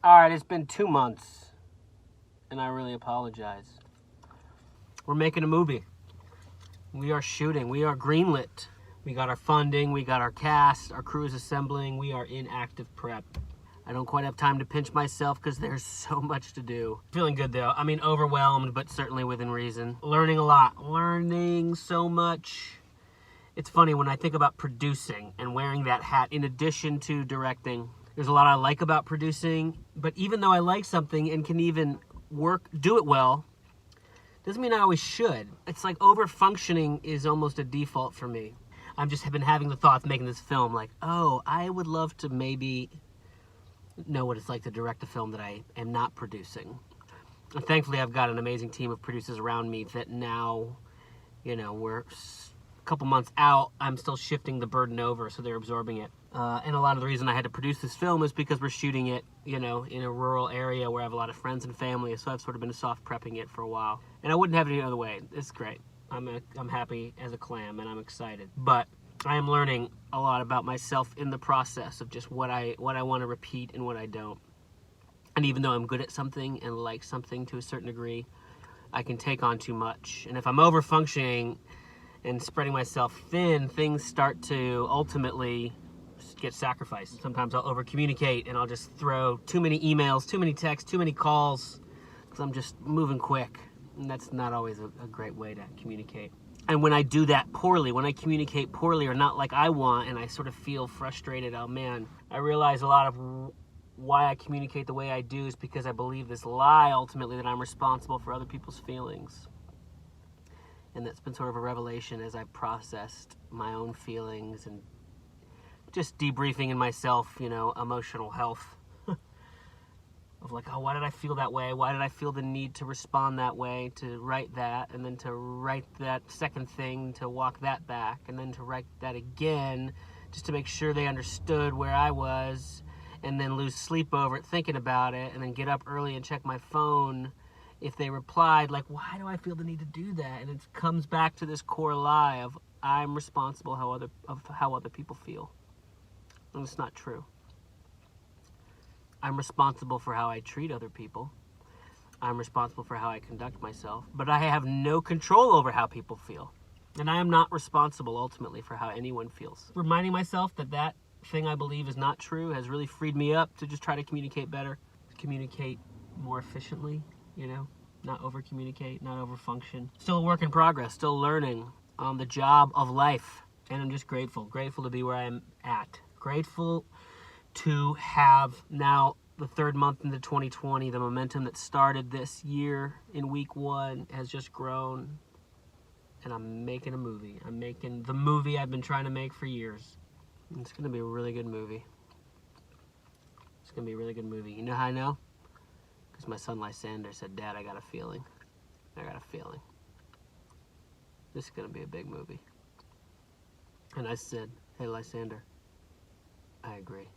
All right, it's been 2 months, and I really apologize. We're making a movie. We are shooting. We are greenlit. We got our funding. We got our cast. Our crew is assembling. We are in active prep. I don't quite have time to pinch myself because there's so much to do. Feeling good though. I mean, overwhelmed, but certainly within reason. Learning a lot. Learning so much. It's funny when I think about producing and wearing that hat in addition to directing. There's a lot I like about producing, but even though I like something and can even do it well, doesn't mean I always should. It's like over-functioning is almost a default for me. I've just been having the thoughts making this film like, oh, I would love to maybe know what it's like to direct a film that I am not producing. And thankfully, I've got an amazing team of producers around me that now, we're a couple months out. I'm still shifting the burden over, so they're absorbing it. And a lot of the reason I had to produce this film is because we're shooting it, in a rural area where I have a lot of friends and family, so I've sort of been soft prepping it for a while. And I wouldn't have it any other way. It's great. I'm happy as a clam, and I'm excited. But I am learning a lot about myself in the process of just what I want to repeat and what I don't. And even though I'm good at something and like something to a certain degree, I can take on too much. And if I'm over-functioning and spreading myself thin, things start to ultimately get sacrificed. Sometimes I'll over-communicate and I'll just throw too many emails, too many texts, too many calls, because I'm just moving quick. And that's not always a great way to communicate. And when I do that poorly, when I communicate poorly or not like I want, and I sort of feel frustrated, oh man, I realize a lot of why I communicate the way I do is because I believe this lie ultimately that I'm responsible for other people's feelings. And that's been sort of a revelation as I've processed my own feelings and just debriefing in myself, emotional health. Of like, oh, why did I feel that way? Why did I feel the need to respond that way, to write that, and then to write that second thing, to walk that back, and then to write that again, just to make sure they understood where I was, and then lose sleep over it, thinking about it, and then get up early and check my phone if they replied, like, why do I feel the need to do that? And it comes back to this core lie of I'm responsible of how other people feel. And it's not true. I'm responsible for how I treat other people. I'm responsible for how I conduct myself. But I have no control over how people feel. And I am not responsible, ultimately, for how anyone feels. Reminding myself that thing I believe is not true has really freed me up to just try to communicate better. Communicate more efficiently, Not over-communicate, not over-function. Still a work in progress, still learning on the job of life. And I'm just grateful. Grateful to be where I'm at. Grateful to have now the third month into 2020, the momentum that started this year in week 1 has just grown, and I'm making a movie. I'm making the movie I've been trying to make for years. And it's going to be a really good movie. It's going to be a really good movie. You know how I know? Because my son Lysander said, Dad, I got a feeling. I got a feeling. This is going to be a big movie. And I said, hey, Lysander, I agree.